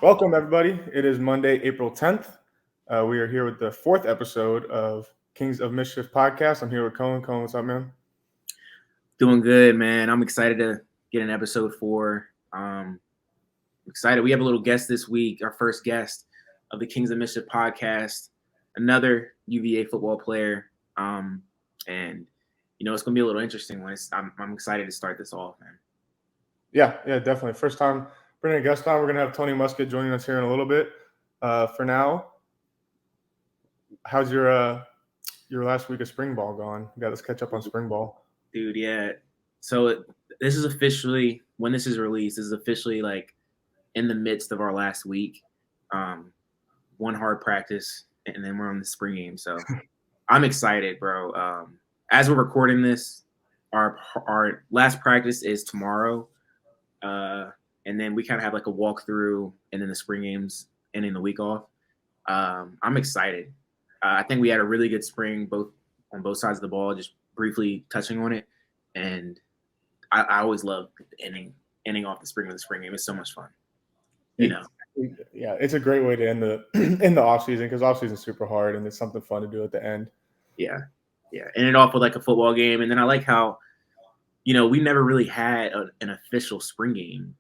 Welcome, everybody. It is Monday, April 10th. We are here with the fourth episode of Kings of Mischief podcast. I'm here with Coen. Coen, what's up, man? Doing good, man. I'm excited to get an episode 4. Excited. We have a little guest this week, our first guest of the Kings of Mischief podcast, another UVA football player. And it's gonna be a little interesting when I'm excited to start this off, man. Yeah, definitely. First time bringing a guest on. We're gonna have Tony Muskett joining us here in a little bit. For now, how's your last week of spring ball gone? You got us catch up on spring ball, dude. Yeah. So this is officially, when this is released, this is officially like in the midst of our last week. One hard practice, and then we're on the spring game. So I'm excited, bro. As we're recording this, our last practice is tomorrow. And then we kind of have like a walkthrough, and then the spring games ending the week off. I'm excited. I think we had a really good spring, on both sides of the ball. Just briefly touching on it, and I always love ending off the spring with a spring game. It's so much fun. Yeah, it's a great way to end the off season, because off season is super hard, and it's something fun to do at the end. Yeah. End it off with like a football game, and then I like how, we never really had an official spring game.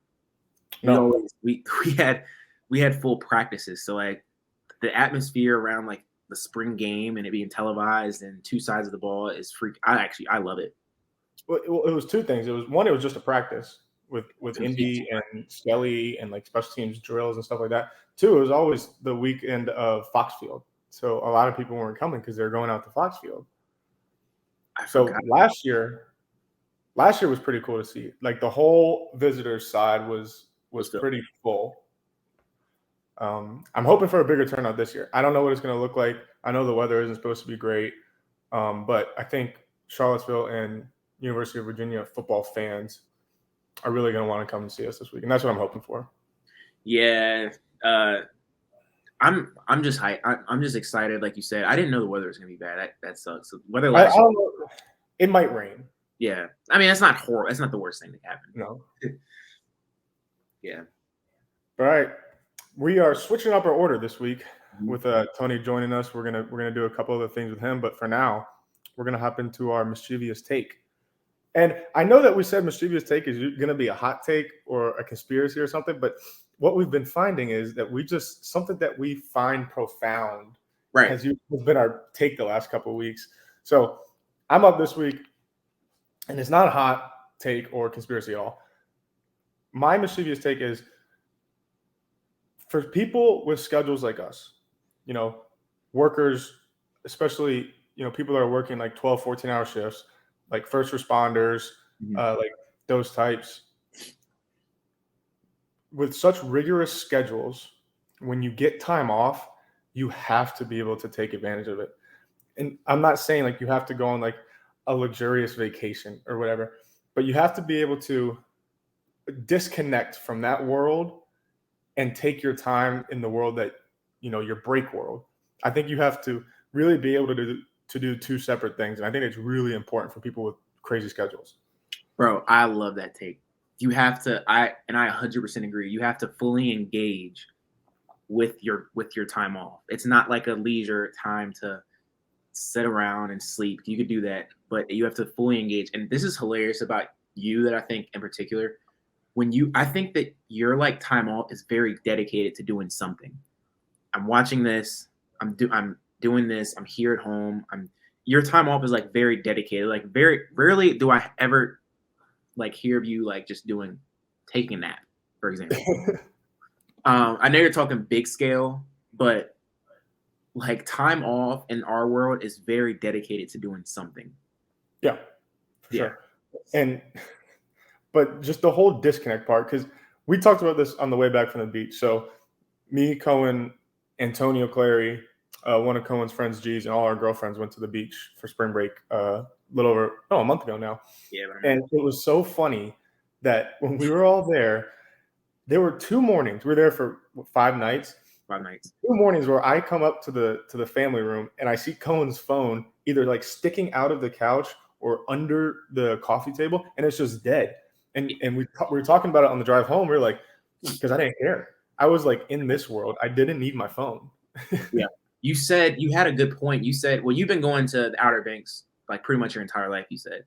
No, we had full practices, so like the atmosphere around like the spring game and it being televised and two sides of the ball is I love it. Well, it was two things. It was just a practice with Indy and Skelly and like special teams drills and stuff like that. Two, it was always the weekend of Foxfield, so a lot of people weren't coming because they're going out to Foxfield. So last year was pretty cool to see. Like the whole visitors side was pretty full. I'm hoping for a bigger turnout this year. I don't know what it's going to look like. I know the weather isn't supposed to be great, but I think Charlottesville and University of Virginia football fans are really going to want to come and see us this week, and that's what I'm hoping for. Yeah, I'm just hyped. I'm just excited. Like you said, I didn't know the weather was going to be bad. That sucks. So weather I don't know. It might rain. Yeah, I mean that's not horrible. That's not the worst thing that happened. No. Yeah. All right. We are switching up our order this week with Tony joining us. We're gonna do a couple other things with him, but for now, we're gonna hop into our mischievous take. And I know that we said mischievous take is gonna be a hot take or a conspiracy or something, but what we've been finding is that something that we find profound, right, has been our take the last couple of weeks. So I'm up this week, and it's not a hot take or conspiracy at all. My mischievous take is, for people with schedules like us, workers, especially, people that are working like 12, 14-hour shifts, like first responders, like those types, with such rigorous schedules, when you get time off, you have to be able to take advantage of it. And I'm not saying like you have to go on like a luxurious vacation or whatever, but you have to be able to disconnect from that world and take your time in the world that, your break world. I think you have to really be able to do two separate things. And I think it's really important for people with crazy schedules. Bro, I love that take. You have to, I 100% agree. You have to fully engage with your time off. It's not like a leisure time to sit around and sleep. You could do that, but you have to fully engage. And this is hilarious about you, that I think in particular, I think that your like time off is very dedicated to doing something. I'm watching this. I'm doing this. I'm here at home. Your time off is like very dedicated. Like very rarely do I ever like hear of you like just taking a nap, for example. I know you're talking big scale, but like time off in our world is very dedicated to doing something. Yeah, for sure. But just the whole disconnect part, because we talked about this on the way back from the beach. So me, Coen, Antonio Clary, one of Coen's friends, G's, and all our girlfriends went to the beach for spring break a month ago now. Yeah. And it was so funny that when we were all there were 2 mornings. We were there for 5 nights. 5 nights. 2 mornings where I come up to the family room and I see Coen's phone either like sticking out of the couch or under the coffee table, and it's just dead. And we were talking about it on the drive home. We were like, because I didn't care. I was like in this world. I didn't need my phone. Yeah. You said you had a good point. You said, well, you've been going to the Outer Banks like pretty much your entire life, you said.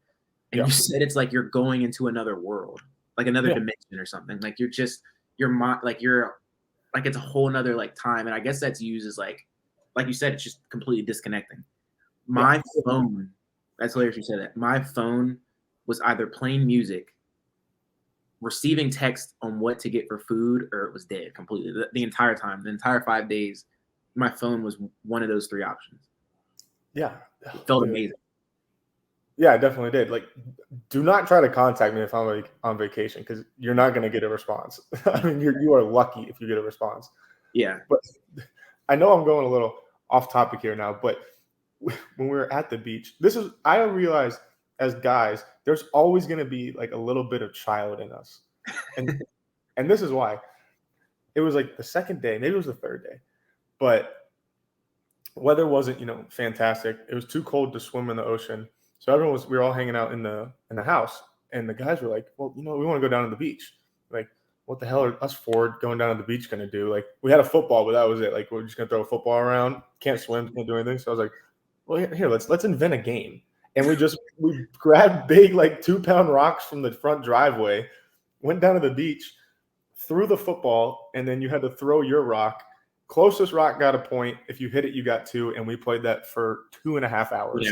And you said it's like you're going into another world, like another dimension or something. Like your mind, like it's a whole nother like time. And I guess that's used as like you said, it's just completely disconnecting. My phone, that's hilarious you said that. My phone was either playing music, receiving text on what to get for food, or it was dead completely. The entire time, the entire 5 days, my phone was one of those 3 options. Yeah. It felt amazing. Yeah, I definitely did. Like, do not try to contact me if I'm like on vacation, because you're not going to get a response. I mean, you are lucky if you get a response. Yeah. But I know I'm going a little off topic here now, but when we were at the beach, I realized as guys, there's always going to be like a little bit of child in us. And this is why. It was like the second day, maybe it was the third day, but weather wasn't, fantastic. It was too cold to swim in the ocean. So we were all hanging out in the house, and the guys were like, well, we want to go down to the beach. Like, what the hell are us four going down to the beach going to do? Like, we had a football, but that was it. Like, we're just going to throw a football around. Can't swim, can't do anything. So I was like, well, here, let's invent a game. And we grabbed big, like 2-pound rocks from the front driveway, went down to the beach, threw the football, and then you had to throw your rock. Closest rock got a point. If you hit it, you got 2. And we played that for 2.5 hours.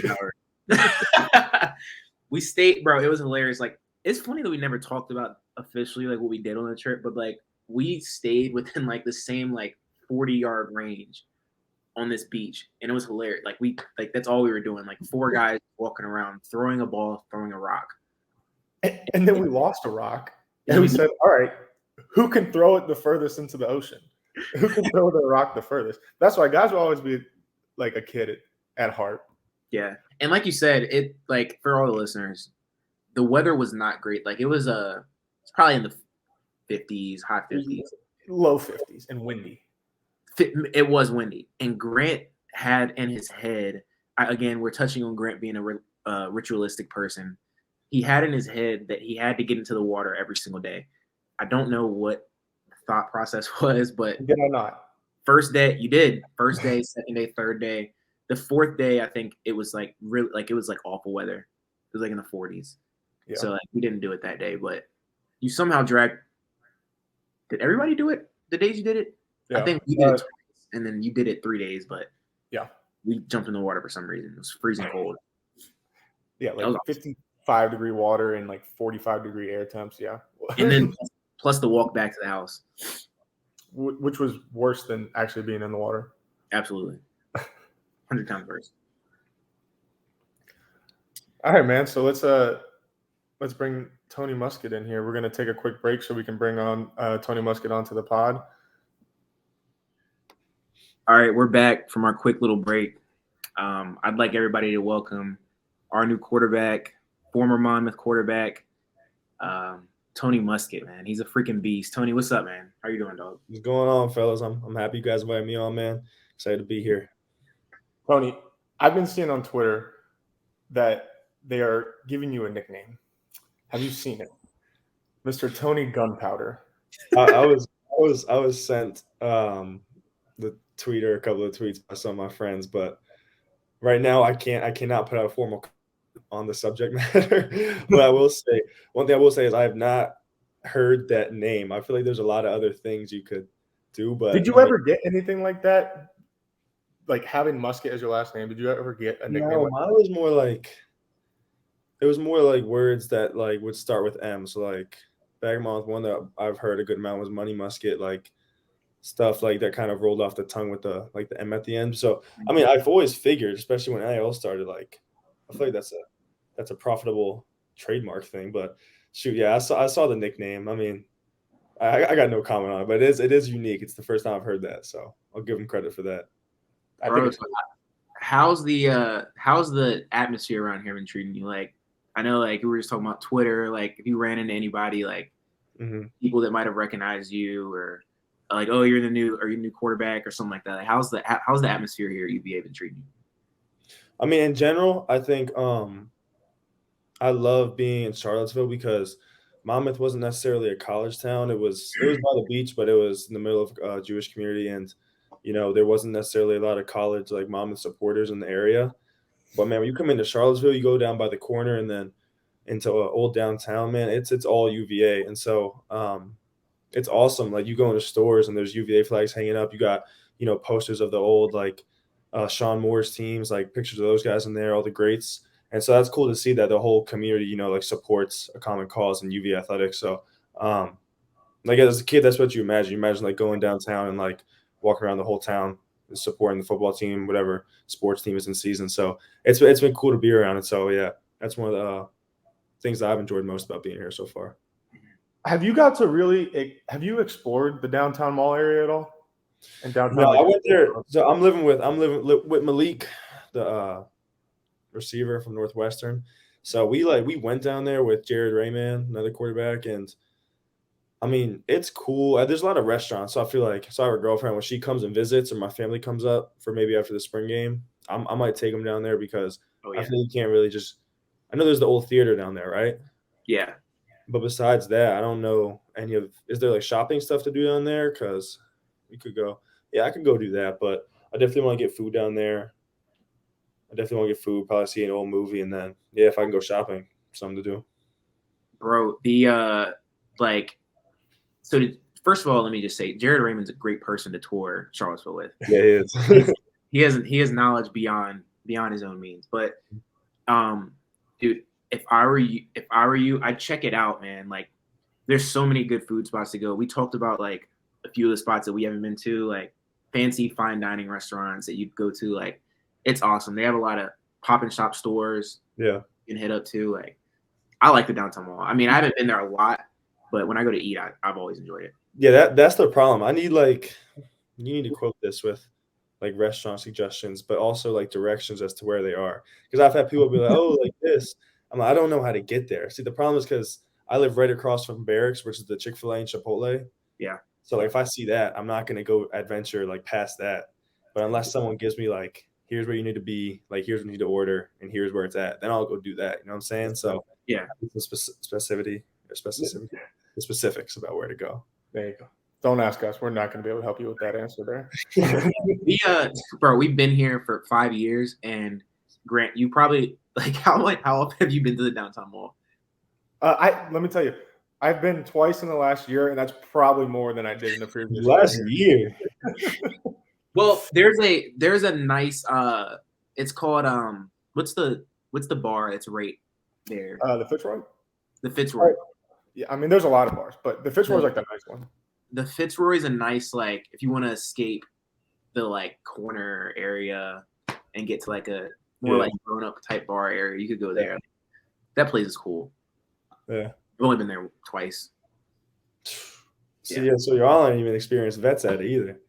We stayed, bro. It was hilarious. Like, it's funny that we never talked about officially like what we did on the trip, but like we stayed within like the same like 40-yard range on this beach, and it was hilarious. Like that's all we were doing. Like 4 guys walking around, throwing a ball, throwing a rock, and then we lost a rock, and we said, "All right, who can throw it the furthest into the ocean? Who can throw the rock the furthest?" That's why guys will always be like a kid at heart. Yeah. And like you said, it like for all the listeners, the weather was not great. Like it's probably in the 50s, high 50s, low 50s, and windy. It was windy. And Grant had in his head, again, we're touching on Grant being a ritualistic person. He had in his head that he had to get into the water every single day. I don't know what the thought process was, but did I not? First day, you did. First day, second day, third day. The 4th day, I think it was like really like it was like awful weather. It was like in the 40s. Yeah. So like we didn't do it that day, but you somehow dragged. Did everybody do it the days you did it? Yeah. I think we did it twice, and then you did it 3 days, but yeah, we jumped in the water for some reason. It was freezing cold. Yeah, like 55-degree water and like 45-degree air temps. Yeah, and then plus the walk back to the house, which was worse than actually being in the water. Absolutely. 100 times worse. All right, man. So let's bring Tony Muskett in here. We're gonna take a quick break so we can bring on Tony Muskett onto the pod. All right, we're back from our quick little break. I'd like everybody to welcome our new quarterback, former Monmouth quarterback, Tony Muskett. Man, he's a freaking beast. Tony, what's up, man? How you doing, dog? What's going on, fellas? I'm happy you guys invited me on, man. Excited to be here. Tony, I've been seeing on Twitter that they are giving you a nickname. Have you seen it, Mr. Tony Gunpowder? I was sent the tweet or a couple of tweets by some of my friends, but right now I cannot put out a formal on the subject matter. But I will say one thing I will say is I have not heard that name. I feel like there's a lot of other things you could do. But did you ever get anything like that? Like having Muskett as your last name, did you ever get a nickname? No, mine was more like words that like would start with M. So like Bagmouth, one that I've heard a good amount was Money Muskett, like stuff like that kind of rolled off the tongue with the M at the end. So I mean, I've always figured, especially when NIL started, like I feel like that's a profitable trademark thing. But shoot, yeah, I saw the nickname. I mean, I got no comment on it, but it is unique. It's the first time I've heard that, so I'll give him credit for that. I think how's the atmosphere around here been treating you? Like, I know, like we were just talking about Twitter. Like, if you ran into anybody, like people that might have recognized you, or like, oh, you're the new quarterback or something like that. Like, how's the atmosphere here at UVA been treating you? I mean, in general, I think I love being in Charlottesville because Monmouth wasn't necessarily a college town. It was by the beach, but it was in the middle of a Jewish community, and there wasn't necessarily a lot of college like Monmouth supporters in the area. But man, when you come into Charlottesville, you go down by the corner and then into old downtown, man. It's all UVA, and so it's awesome. Like you go into stores and there's UVA flags hanging up. You got posters of the old like Sean Moore's teams, like pictures of those guys in there, all the greats. And so that's cool to see that the whole community, like supports a common cause in UVA athletics. So, like as a kid, that's what you imagine. You imagine like going downtown and like walking around the whole town, supporting the football team, whatever sports team is in season. So it's been cool to be around. And so yeah, that's one of the things that I've enjoyed most about being here so far. Have you explored the downtown mall area at all? And downtown? No, I went there. So I'm living with Malik, the receiver from Northwestern. So we went down there with Jared Rayman, another quarterback, and I mean it's cool. There's a lot of restaurants, so I feel like I have a girlfriend when she comes and visits, or my family comes up for maybe after the spring game. I might take them down there because I feel you can't really just. I know there's the old theater down there, right? Yeah. But besides that, I don't know any of. Is there like shopping stuff to do down there? Because we could go. Yeah, I could go do that, but I definitely want to get food down there. Probably see an old movie, and then if I can go shopping, something to do. Bro, first of all, let me just say, Jared Raymond's a great person to tour Charlottesville with. Yeah, he is. he has knowledge beyond his own means. But, dude, if I were you, I'd check it out, man. Like, there's so many good food spots to go. We talked about like a few of the spots that we haven't been to, like fancy fine dining restaurants that you'd go to. Like, it's awesome. They have a lot of pop and shop stores. Yeah, you can hit up to. Like, I like the downtown mall. I mean, I haven't been there a lot, but when I go to eat, I've always enjoyed it. Yeah, that's the problem. You need to quote this with like restaurant suggestions, but also like directions as to where they are. Because I've had people be like, "Oh, like this." I'm like, I don't know how to get there. See, the problem is because I live right across from Barracks, which is the Chick-fil-A and Chipotle. Yeah. So like if I see that, I'm not gonna go adventure like past that. But unless someone gives me like, here's where you need to be, like here's what you need to order, and here's where it's at, then I'll go do that. You know what I'm saying? So yeah, the specifics about where to go. There you go. Don't ask us. We're not going to be able to help you with that answer there. We've been here for 5 years, and Grant, you probably like how often have you been to the downtown mall? Let me tell you, I've been twice in the last year, and that's probably more than I did in the previous year. Well, there's a nice it's called what's the bar that's right there? The Fitzroy. The Fitzroy. Yeah, I mean, there's a lot of bars, but the Fitzroy is like the nice one. The Fitzroy is a nice, like, if you want to escape the like corner area and get to like a more like grown up type bar area, you could go there. That place is cool. Yeah, I've only been there twice. So y'all ain't even experienced vets at it either.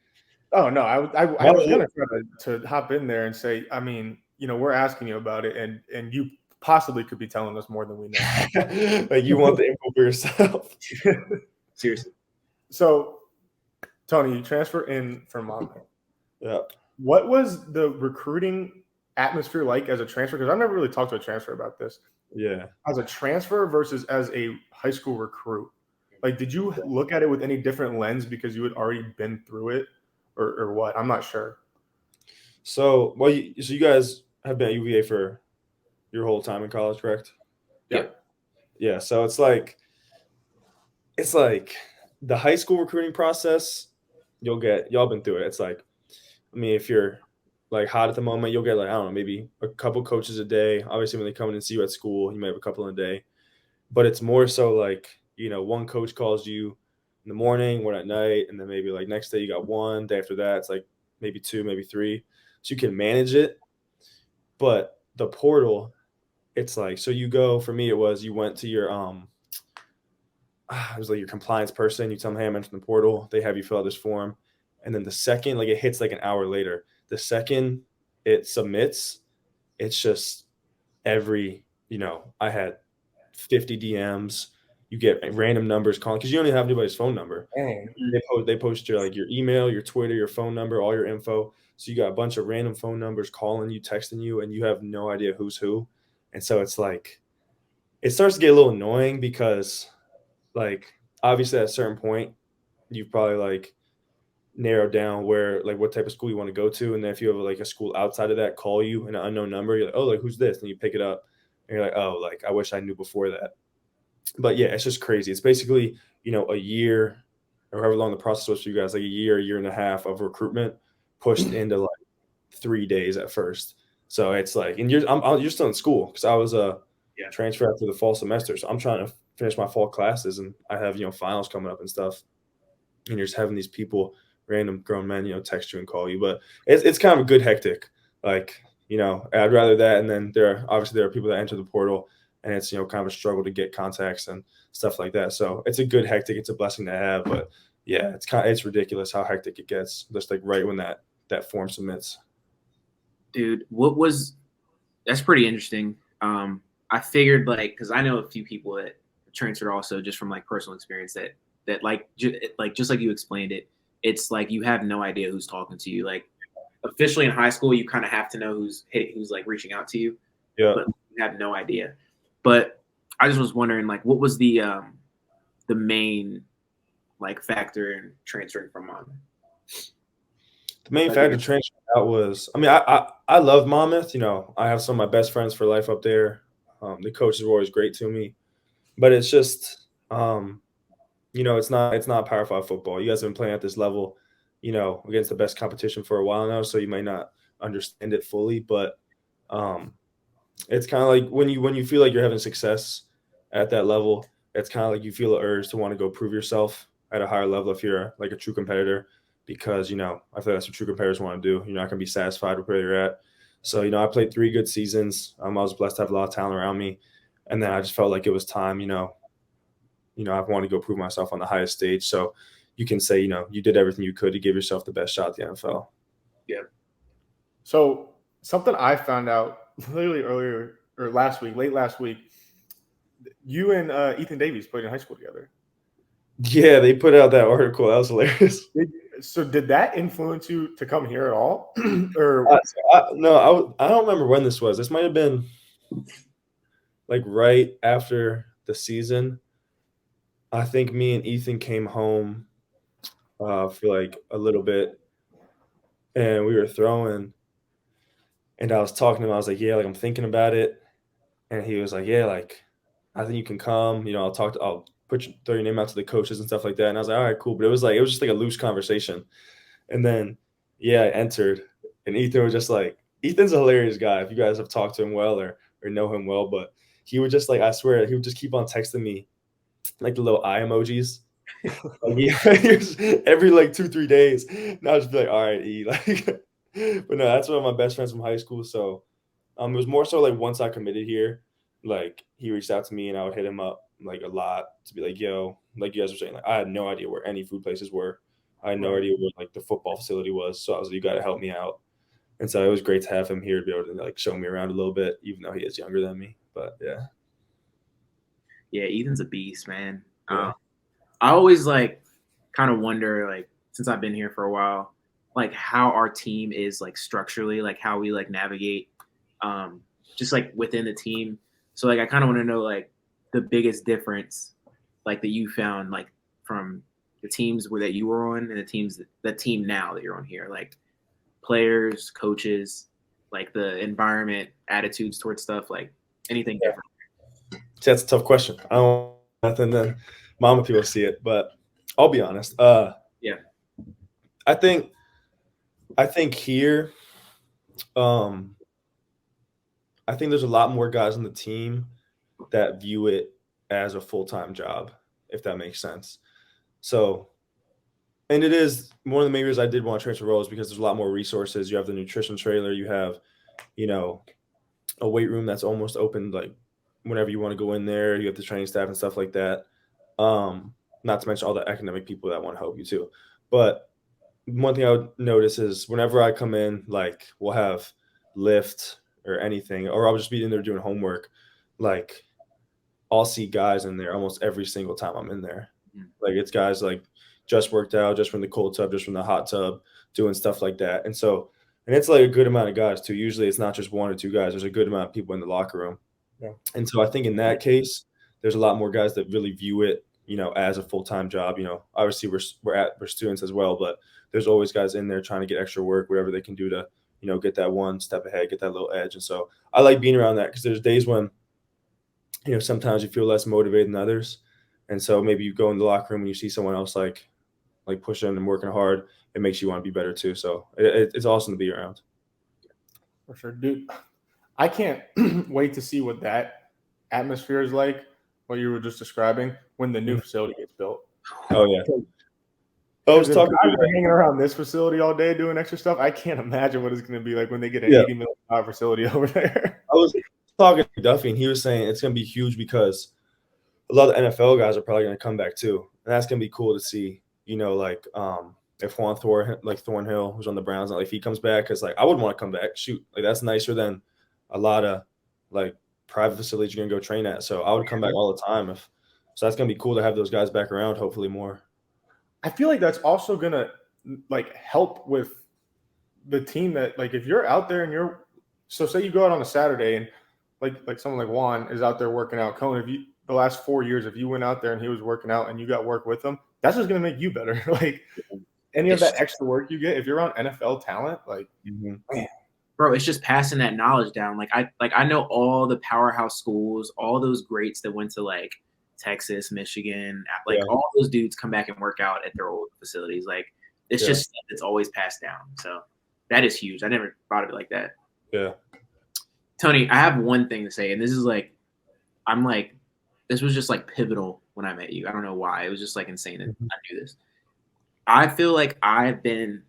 Oh no, I was gonna try to hop in there and say, I mean, we're asking you about it, and you possibly could be telling us more than we know. Like you want the info for yourself. Seriously. So, Tony, you transfer in from Monmouth. Yeah. What was the recruiting atmosphere like as a transfer? Because I've never really talked to a transfer about this. Yeah. As a transfer versus as a high school recruit, like, did you look at it with any different lens because you had already been through it, or what? I'm not sure. So, you guys have been at UVA for your whole time in college, correct? Yeah. Yeah. So it's like the high school recruiting process. Y'all been through it. It's like, I mean, if you're like hot at the moment, you'll get like, I don't know, maybe a couple coaches a day. Obviously, when they come in and see you at school, you might have a couple in a day. But it's more so like, one coach calls you in the morning, one at night, and then maybe like next day you got one. Day after that, it's like maybe two, maybe three. So you can manage it. But the portal, it's like, so you go, for me, you went to your it was like your compliance person. You tell them, hey, I mentioned the portal. They have you fill out this form. And then the second, like it hits like an hour later. The second it submits, it's just I had 50 DMs. You get random numbers calling because you only have anybody's phone number. They post your email, your Twitter, your phone number, all your info. So you got a bunch of random phone numbers calling you, texting you, and you have no idea who's who. And so it's like, it starts to get a little annoying because like obviously at a certain point, you've probably like narrowed down where like what type of school you want to go to, and then if you have like a school outside of that call you an unknown number, you're like, oh, like who's this? And you pick it up, and you're like, oh, like I wish I knew before that. But yeah, it's just crazy. It's basically a year or however long the process was for you guys, like a year and a half of recruitment pushed into like 3 days at first. So it's like, and you're still in school because I was a transfer after the fall semester, so I'm trying to finish my fall classes, and I have finals coming up and stuff, and you're just having these people, random grown men, text you and call you, but it's kind of a good hectic. Like I'd rather that, and then there are people that enter the portal, and it's kind of a struggle to get contacts and stuff like that. So it's a good hectic. It's a blessing to have, but yeah, it's ridiculous how hectic it gets just like right when that form submits. Dude, that's pretty interesting. I figured because I know a few people that transferred also just from like personal experience that like just like you explained it, it's like you have no idea who's talking to you. Like officially in high school, you kind of have to know who's like reaching out to you. Yeah, but you have no idea. But I just was wondering, like, what was the main like factor in transferring from Monmouth? The main factor transferring out was, I love Monmouth. I have some of my best friends for life up there. The coaches were always great to me, but it's just, it's not Power 5 football. You guys have been playing at this level, against the best competition for a while now, so you might not understand it fully, but it's kind of like when you feel like you're having success at that level, it's kind of like you feel an urge to want to go prove yourself at a higher level if you're like a true competitor, because I feel like that's what true competitors want to do. You're not going to be satisfied with where you're at. So I played 3 good seasons. I was blessed to have a lot of talent around me, and then I just felt like it was time. I wanted to go prove myself on the highest stage. So you can say you did everything you could to give yourself the best shot at the NFL. Yeah. So something I found out literally late last week, you and Ethan Davies played in high school together. Yeah, they put out that article. That was hilarious. So did that influence you to come here at all? Or no, I don't remember when this was. This might have been like right after the season. I think me and Ethan came home for like a little bit, and we were throwing, and I was talking to him. I was like, yeah, like I'm thinking about it. And he was like, yeah, like I think you can come, I'll throw your name out to the coaches and stuff like that. And I was like, all right, cool. But it was just like a loose conversation. And then, yeah, I entered, and Ethan was just like, Ethan's a hilarious guy if you guys have talked to him well or know him well, but he would just like, I swear, he would just keep on texting me like the little eye emojis. Every like 2-3 days. And I would just be like, all right, E. Like, but no, that's one of my best friends from high school. So it was more so like once I committed here, like he reached out to me and I would hit him up like a lot to be like, yo, like you guys were saying, like I had no idea where any food places were. I had no idea where like the football facility was. So I was like, you got to help me out. And so it was great to have him here to be able to like show me around a little bit, even though he is younger than me. But yeah. Yeah, Ethan's a beast, man. Yeah. I always like kind of wonder, like, since I've been here for a while, like how our team is like structurally, like how we like navigate just like within the team. So like I kind of want to know like the biggest difference like that you found like from the teams that you were on and the team now that you're on here, like players, coaches, like the environment, attitudes towards stuff, like anything different. See, that's a tough question. I don't know nothing then mama people see it, but I'll be honest. Yeah. I think here, I think there's a lot more guys on the team that view it as a full-time job, if that makes sense. So, and it is one of the main reasons I did want to transfer roles because there's a lot more resources. You have the nutrition trailer, you have, a weight room that's almost open, like whenever you want to go in there, you have the training staff and stuff like that. Not to mention all the academic people that want to help you too. But one thing I would notice is whenever I come in, like we'll have lift or anything, or I'll just be in there doing homework, like I'll see guys in there almost every single time I'm in there. Like it's guys like just worked out, just from the cold tub, just from the hot tub, doing stuff like that. And it's like a good amount of guys too. Usually it's not just 1 or 2 guys. There's a good amount of people in the locker room. Yeah. And so I think in that case, there's a lot more guys that really view it, as a full-time job. Obviously we're students as well, but there's always guys in there trying to get extra work, whatever they can do to, get that one step ahead, get that little edge. And so I like being around that because there's days when, sometimes you feel less motivated than others. And so maybe you go in the locker room and you see someone else like pushing and working hard. It makes you want to be better too. So it's awesome to be around. For sure, dude. I can't wait to see what that atmosphere is like, what you were just describing, when the new facility gets built. Oh, yeah. I was talking I've been hanging around this facility all day doing extra stuff. I can't imagine what it's going to be like when they get an $80 million facility over there. I was talking to Duffy, and he was saying it's going to be huge because a lot of the NFL guys are probably going to come back too. And that's going to be cool to see, if Juan Thornhill, who's on the Browns, if he comes back, because I would want to come back. Shoot, that's nicer than a lot of private facilities you're gonna go train at. So I would come back all the time. So that's gonna be cool to have those guys back around. Hopefully more. I feel like that's also gonna help with the team that if you're out there and so say you go out on a Saturday and like someone like Juan is out there working out. Coen, if you the last 4 years, if you went out there and he was working out and you got work with him, that's just gonna make you better. Any of that extra work you get, if you're around NFL talent, man. Bro, it's just passing that knowledge down. I know all the powerhouse schools, all those greats that went to Texas, Michigan, all those dudes come back and work out at their old facilities. It's just stuff that's always passed down. So that is huge. I never thought of it like that. Yeah. Tony, I have one thing to say, and this is this was just pivotal when I met you. I don't know why. It was just insane that I knew this. I feel like I've been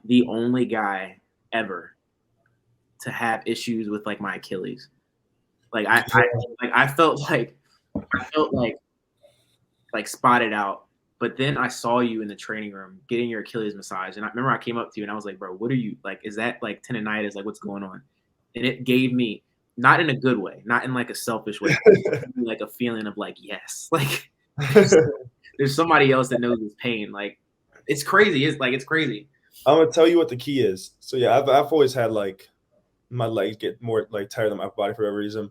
the only guy ever to have issues with my Achilles. I felt spotted out, but then I saw you in the training room getting your Achilles massage. And I remember I came up to you and I was like, bro, what are you is that tendonitis? What's going on? And it gave me, not in a good way, not in a selfish way, a feeling of yes, there's somebody else that knows this pain. It's crazy. It's crazy. I'm gonna tell you what the key is. So yeah, I've always had my legs get more tired than my body for whatever reason.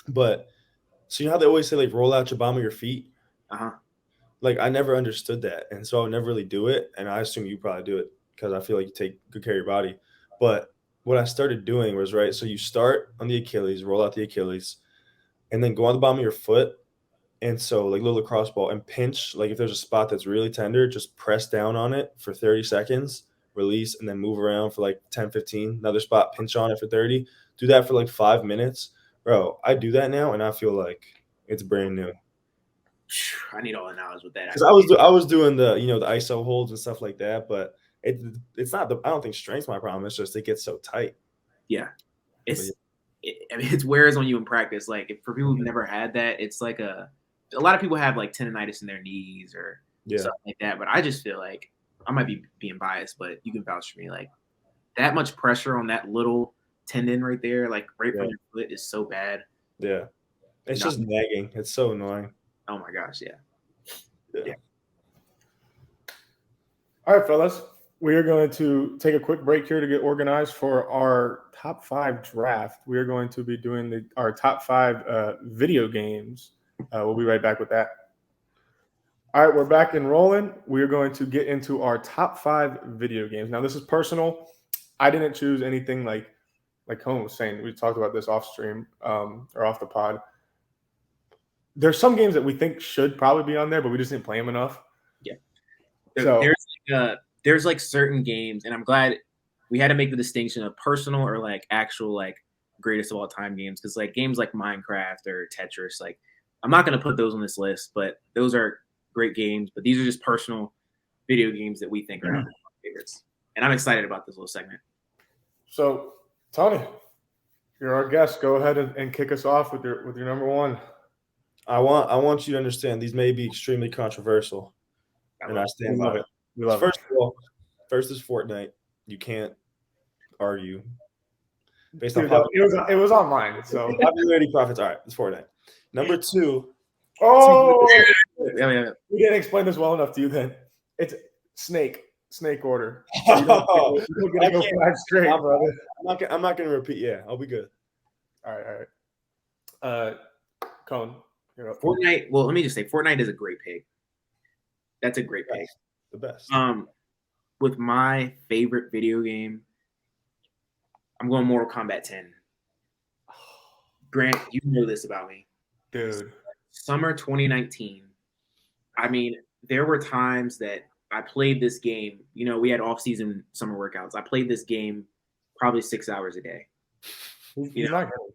But so you know how they always say roll out your bottom of your feet? Uh-huh. I never understood that. And so I would never really do it. And I assume you probably do it because I feel like you take good care of your body. But what I started doing was so you start on the Achilles, roll out the Achilles, and then go on the bottom of your foot. And so little lacrosse ball and pinch, if there's a spot that's really tender, just press down on it for 30 seconds, release, and then move around for 10, 15. Another spot, pinch on it for 30. Do that for 5 minutes. Bro, I do that now and I feel like it's brand new. I need all the knowledge with that. Because I was doing the, the ISO holds and stuff like that, but it's not I don't think strength's my problem. It's just it gets so tight. Yeah. It wears on you in practice. For people who've never had that, it's a lot of people have tendonitis in their knees or stuff like that. But I just feel I might be being biased, but you can vouch for me. That much pressure on that little tendon right there, right from your foot, is so bad. Yeah. It's just nagging. It's so annoying. Oh my gosh, yeah. All right, fellas. We are going to take a quick break here to get organized for our top 5 draft. We are going to be doing our top 5 video games. We'll be right back with that. All right, we're back and rolling. We are going to get into our top 5 video games. Now, this is personal. I didn't choose anything like Coen was saying. We talked about this off stream or off the pod. There's some games that we think should probably be on there, but we just didn't play them enough. Yeah. There's certain games, and I'm glad we had to make the distinction of personal or actual greatest of all time games, because games like Minecraft or Tetris, I'm not going to put those on this list, but those are great games. But these are just personal video games that we think are our favorites. And I'm excited about this little segment. So, Tony, you're our guest. Go ahead and kick us off with your number 1. I want you to understand these may be extremely controversial, and I stand by it. First of all, first is Fortnite. You can't argue based on it was on mine. So popularity, profits. All right, it's Fortnite. Number 2. Oh, yeah. We didn't explain this well enough to you. Then it's snake order. So you don't get to go 5 straight, brother. I'm not gonna repeat. Yeah, I'll be good. All right. Coen, Fortnite. Well, let me just say, Fortnite is a great pick. That's a great pick. The best. With my favorite video game, I'm going Mortal Kombat 10. Grant, you know this about me. Dude. Summer 2019. I mean, there were times that I played this game. You know, we had off-season summer workouts. I played this game probably 6 hours a day. He's not good.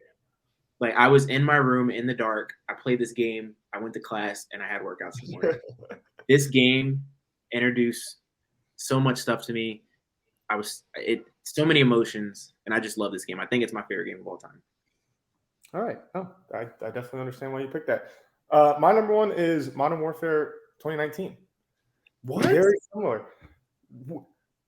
Like, I was in my room in the dark. I played this game. I went to class, and I had workouts in the morning. This game introduced so much stuff to me. So many emotions, and I just love this game. I think it's my favorite game of all time. All right. Oh, I definitely understand why you picked that. My number one is Modern Warfare 2019. What? Very similar.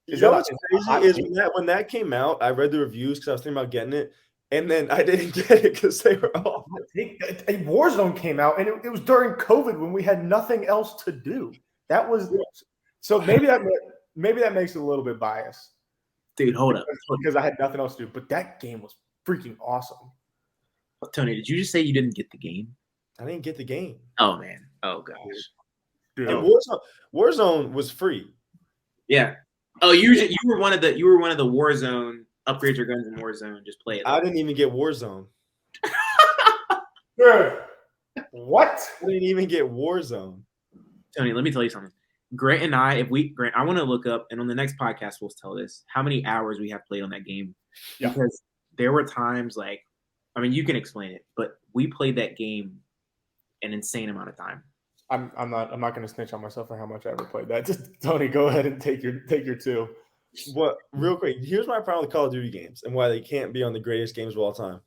Is that what's crazy? Is when that came out, I read the reviews because I was thinking about getting it, and then I didn't get it because they were all. Warzone came out, and it was during COVID when we had nothing else to do. That was so maybe that makes it a little bit biased. Dude, hold up. Because I had nothing else to do, but that game was freaking awesome. Tony, did you just say you didn't get the game? I didn't get the game. Oh man. Oh gosh. Dude. And Warzone was free. Yeah. Oh, you were one of the Warzone upgrade your guns in Warzone. Just play it. I didn't even get Warzone. Dude, what? I didn't even get Warzone. Tony, let me tell you something. Grant and I, I want to look up, and on the next podcast we'll tell this how many hours we have played on that game. Yeah. Because there were times you can explain it, but we played that game an insane amount of time. I'm not going to snitch on myself for how much I ever played that. Just Tony, go ahead and take your two. What? Real quick, here's my problem with Call of Duty games and why they can't be on the greatest games of all time.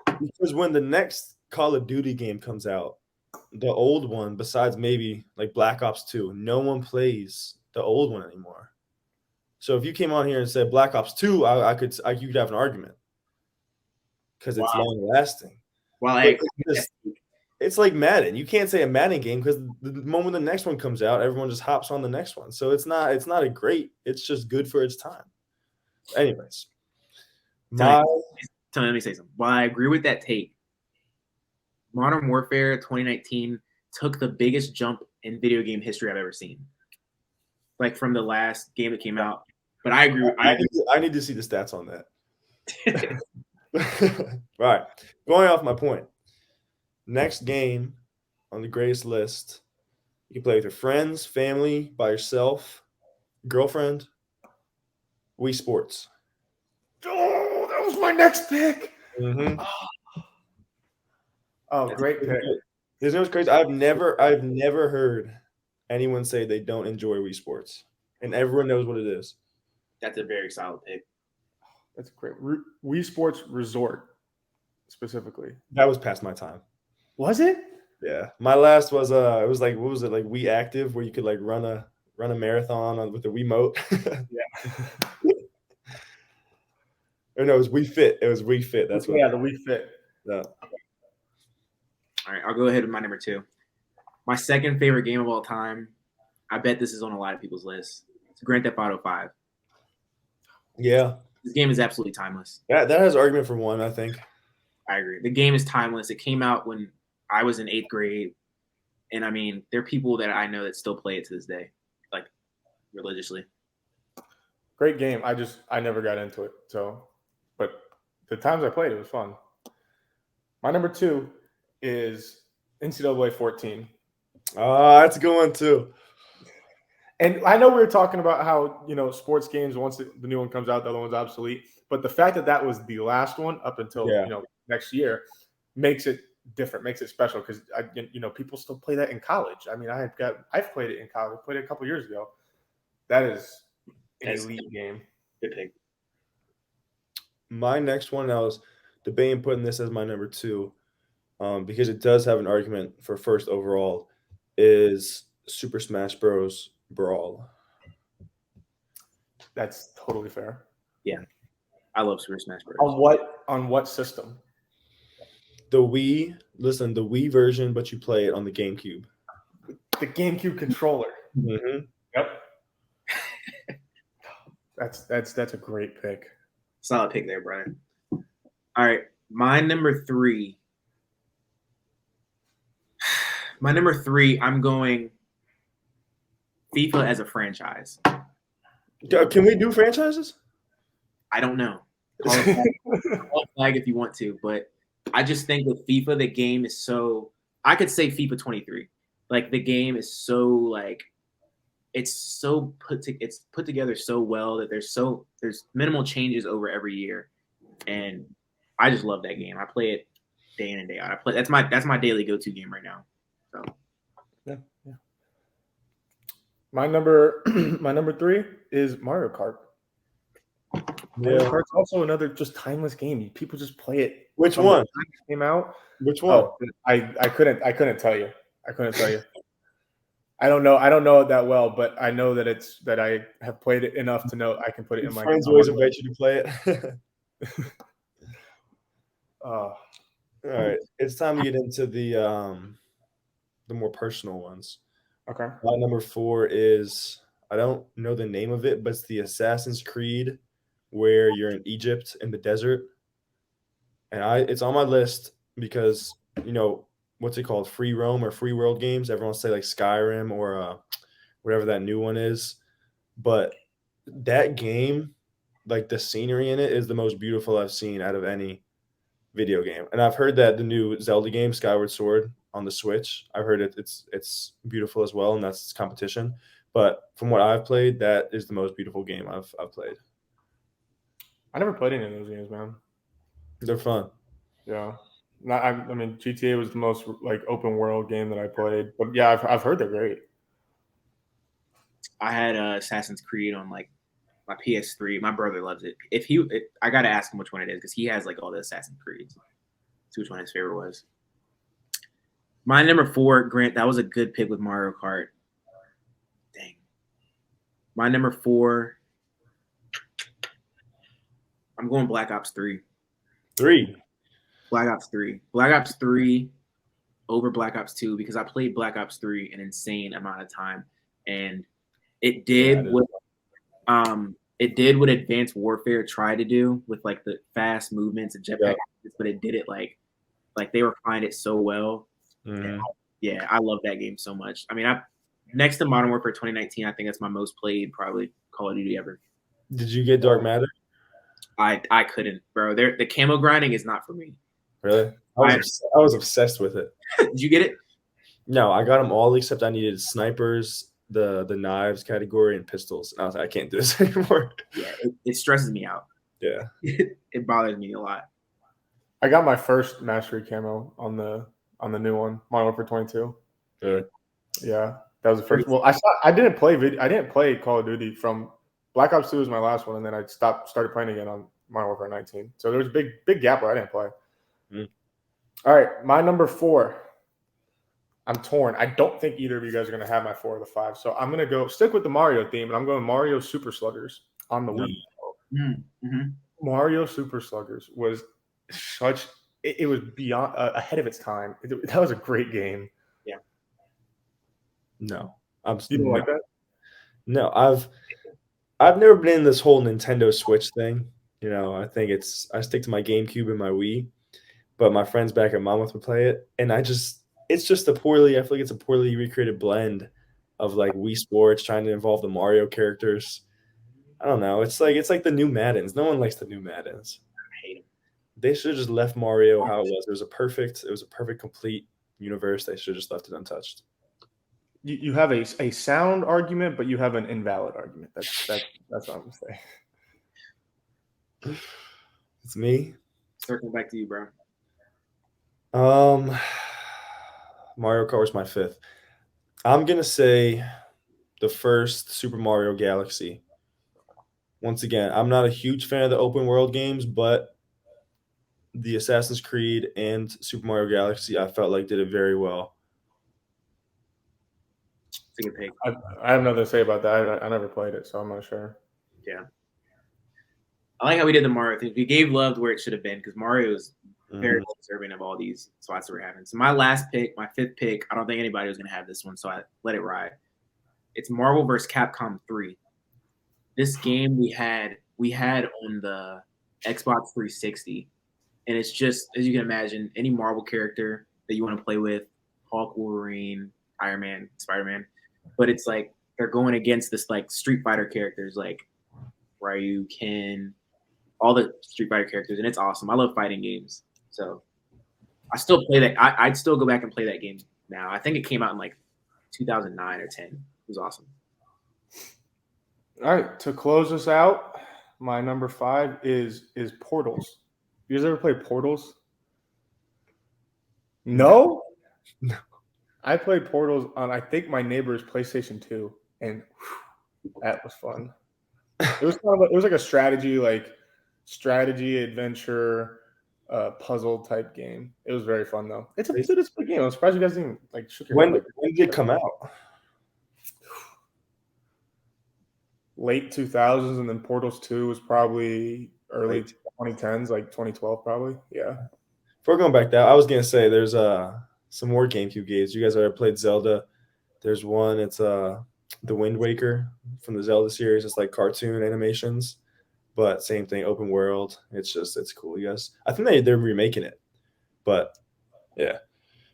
Because when the next Call of Duty game comes out, the old one, besides maybe like Black Ops 2, no one plays the old one anymore. So if you came on here and said Black Ops 2, you could have an argument because it's long lasting. Well, it's like Madden. You can't say a Madden game because the moment the next one comes out, everyone just hops on the next one. So it's not a great. It's just good for its time. Anyways, Tony, let me say something. While I agree with that take, Modern Warfare 2019 took the biggest jump in video game history I've ever seen. Like from the last game that came out. But I agree. I need to see the stats on that. All right. Going off my point. Next game on the greatest list. You can play with your friends, family, by yourself, girlfriend. Wii Sports. Oh, that was my next pick. Mm-hmm. Oh, great pick. This was crazy. I've never heard anyone say they don't enjoy Wii Sports, and everyone knows what it is. That's a very solid pick. That's great. Wii Sports Resort, specifically. That was past my time. Was it? Yeah, my last was it was like, what was it, like Wii Active, where you could like run a marathon with the Wiimote. Yeah. Or no, it was Wii Fit. It was Wii Fit. That's what. Yeah, the Wii Fit. Yeah. All right, I'll go ahead with my number two. My second favorite game of all time. I bet this is on a lot of people's lists. It's Grand Theft Auto 5. Yeah. This game is absolutely timeless. That has argument for one, I think. I agree. The game is timeless. It came out when I was in 8th grade. And I mean, there are people that I know that still play it to this day, like religiously. Great game. I never got into it. So, but the times I played, it was fun. My number two is NCAA 14. That's a good one too. And I know we were talking about how, sports games, once the new one comes out, the other one's obsolete. But the fact that was the last one up until, next year makes it different, makes it special because, people still play that in college. I mean, I've played it in college. I played it a couple years ago. That is an elite game. Good pick. My next one, I was debating putting this as my number two because it does have an argument for first overall, is Super Smash Bros. Brawl. That's totally fair. Yeah. I love Super Smash Bros. On what system? The Wii version, but you play it on the GameCube. The GameCube controller. Mm-hmm. Yep. That's a great pick. Solid pick there, Brian. All right. My number three. My number 3, I'm going FIFA as a franchise. Can we do franchises? I don't know. Call it flag if you want to, but I just think with FIFA, the game is so. I could say FIFA 23. Like the game is so like, it's so it's put together so well that there's minimal changes over every year, and I just love that game. I play it day in and day out. That's my daily go-to game right now. So yeah. My number 3 is Mario Kart. Mario Kart's also another just timeless game. People just play it. Which one came out? Which one? Oh, I couldn't tell you. I don't know it that well, but I know that I have played it enough to know I can put it in my. Friends always invite you to play it. All right, it's time to get into the more personal ones. Okay. My number 4 is, I don't know the name of it, but it's the Assassin's Creed where you're in Egypt in the desert. And it's on my list because, what's it called? Free roam or free world games. Everyone say like Skyrim or whatever that new one is. But that game, like the scenery in it is the most beautiful I've seen out of any video game. And I've heard that the new Zelda game, Skyward Sword on the Switch, I've heard it's beautiful as well, and that's competition. But from what I've played, that is the most beautiful game I've played. I never played any of those games, man. They're fun. Yeah. I mean, GTA was the most like open world game that I played, but yeah, I've heard they're great. I had Assassin's Creed on like my PS3. My brother loves it. I gotta ask him which one it is because he has like all the Assassin's Creeds. See which one his favorite was. My number 4, Grant, that was a good pick with Mario Kart. Dang. My number 4, I'm going Black Ops 3. Black Ops 3. Black Ops 3 over Black Ops 2 because I played Black Ops 3 an insane amount of time, and it did what Advanced Warfare tried to do with like the fast movements and jetpack, but it did it like they refined it so well. Mm-hmm. Yeah, I love that game so much. I mean, next to Modern Warfare 2019, I think that's my most played probably Call of Duty ever. Did you get Dark Matter? I couldn't, bro. The camo grinding is not for me. Really? I was obsessed with it. Did you get it? No, I got them all except I needed snipers, the knives category, and pistols. And I was like, I can't do this anymore. Yeah, it stresses me out. Yeah. It bothers me a lot. I got my first mastery camo on the new one, Modern Warfare 22. Good. Yeah, that was the first. Well, I didn't play Call of Duty from Black Ops 2 was my last one, and then I started playing again on Modern Warfare 19. So there was a big gap where I didn't play. Mm. All right, my number 4. I'm torn. I don't think either of you guys are going to have my 4 or the 5. So I'm going to stick with the Mario theme, and I'm going Mario Super Sluggers on the Wii. Mm-hmm. Mario Super Sluggers was it was beyond ahead of its time. That was a great game. Yeah. No. You don't like that? No, I've never been in this whole Nintendo Switch thing. I think I stick to my GameCube and my Wii, but my friends back at Monmouth would play it, and I feel like it's a poorly recreated blend of like Wii Sports trying to involve the Mario characters. I don't know. It's like the new Maddens. No one likes the new Maddens. I hate them. They should have just left Mario how it was. It was a perfect complete universe. They should have just left it untouched. You have a sound argument, but you have an invalid argument. That's what I'm gonna say. It's me. Circling back to you, bro. Mario Kart was my 5th. I'm gonna say the first Super Mario Galaxy. Once again, I'm not a huge fan of the open world games, but the Assassin's Creed and Super Mario Galaxy, I felt like did it very well. It's a good pick. I have nothing to say about that. I never played it, so I'm not sure. Yeah. I like how we did the Mario thing. We gave love where it should have been because Mario is very deserving of all these spots that we're having. So my last pick, my 5th pick, I don't think anybody was going to have this one, so I let it ride. It's Marvel vs. Capcom 3. This game we had on the Xbox 360, and it's just, as you can imagine, any Marvel character that you want to play with, Hulk, Wolverine, Iron Man, Spider-Man, but it's like they're going against this like Street Fighter characters like Ryu, Ken, all the Street Fighter characters, and it's awesome. I love fighting games, so I still play that. I'd still go back and play that game now. I think it came out in like 2009 or 10. It was awesome. All right, to close us out, my number 5 is Portals. You guys ever play Portals? No? No. I played Portals on, I think, my neighbor's PlayStation 2, and that was fun. It was kind of it was like a strategy adventure puzzle type game. It was very fun though. It's a good game. I'm surprised you guys didn't like shook your head. When did it come out? Late 2000s, and then Portals 2 was probably early 2010s, like 2012 probably. Yeah. Before going back that, I was gonna say there's some more GameCube games. You guys ever played Zelda? There's one. It's The Wind Waker from the Zelda series. It's like cartoon animations, but same thing, open world. It's cool. You guys, I think they're remaking it, but yeah.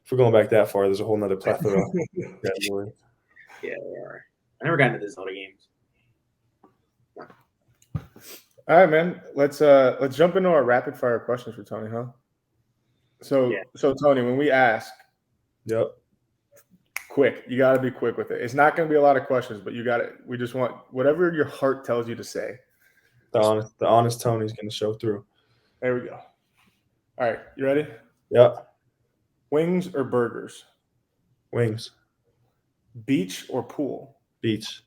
If we're going back that far, there's a whole nother plethora. Yeah, they are. I never got into the Zelda games. All right, man. Let's jump into our rapid fire questions for Tony, huh? So Tony, when we ask, yep, quick. You got to be quick with it. It's not going to be a lot of questions, but we just want whatever your heart tells you to say. The honest Tony's going to show through. There we go. All right, you ready? Yep. Wings or burgers? Wings. Beach or pool? Beach.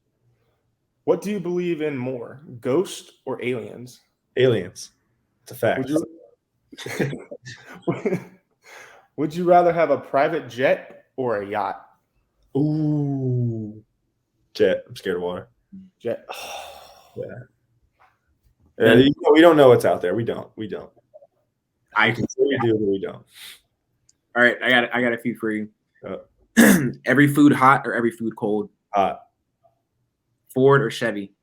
What do you believe in more, ghosts or aliens? Aliens. It's a fact. Would you rather have a private jet or a yacht? Ooh. Jet. I'm scared of water. Jet. Yeah. We don't know what's out there. We don't. I can say we do, but we don't. All right, I got a few for you. Every food hot or every food cold? Hot. Ford or Chevy?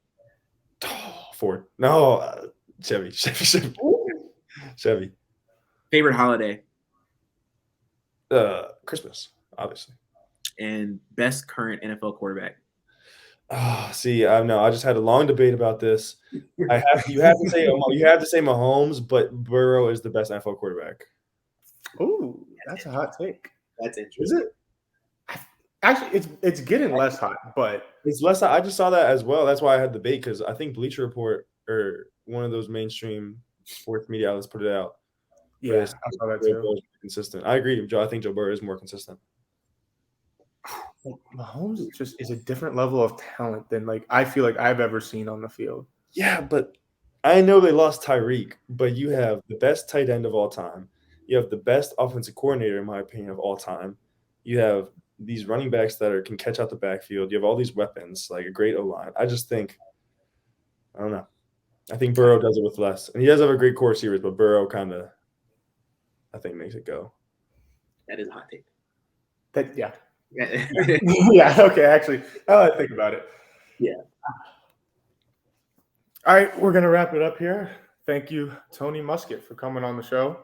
Ford. No, Chevy. Chevy. Favorite holiday? Christmas, obviously. And best current NFL quarterback? See, no, I just had a long debate about this. You have to say Mahomes, but Burrow is the best NFL quarterback. Ooh, that's a hot take. That's interesting. Is it? Actually, it's getting less hot, but it's less hot. I just saw that as well. That's why I had the debate, because I think Bleacher Report or one of those mainstream sports media outlets put it out. Yeah, I saw that too. Consistent. I agree, Joe. I think Joe Burrow is more consistent. Mahomes is a different level of talent than I feel like I've ever seen on the field. Yeah, but I know they lost Tyreek, but you have the best tight end of all time. You have the best offensive coordinator, in my opinion, of all time. You have these running backs that can catch out the backfield. You have all these weapons, like a great O-line. I just think, I don't know. I think Burrow does it with less. And he does have a great core series, but Burrow kind of, I think, makes it go. That is a hot take. Yeah. Yeah, okay, actually, now that I think about it. Yeah. All right, we're going to wrap it up here. Thank you, Tony Muskett, for coming on the show.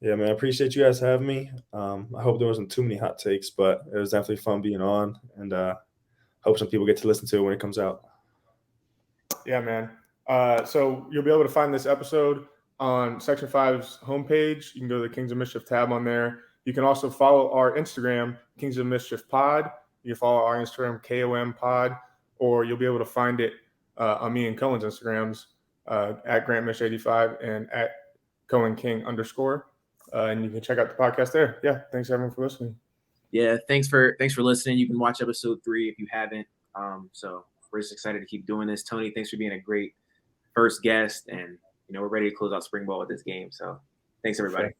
Yeah, man, I appreciate you guys having me. I hope there wasn't too many hot takes, but it was definitely fun being on, and hope some people get to listen to it when it comes out. Yeah, man. So you'll be able to find this episode on Section 5's homepage. You can go to the Kings of Mischief tab on there. You can also follow our Instagram, Kings of Mischief Pod. You can follow our Instagram, KOM Pod, or you'll be able to find it on me and Coen's Instagrams at GrantMish85 and at CoenKing_. And you can check out the podcast there. Yeah, thanks everyone for listening. Yeah, thanks for listening. You can watch episode 3 if you haven't. So we're just excited to keep doing this. Tony, thanks for being a great first guest, and we're ready to close out spring ball with this game. So thanks everybody. Sure.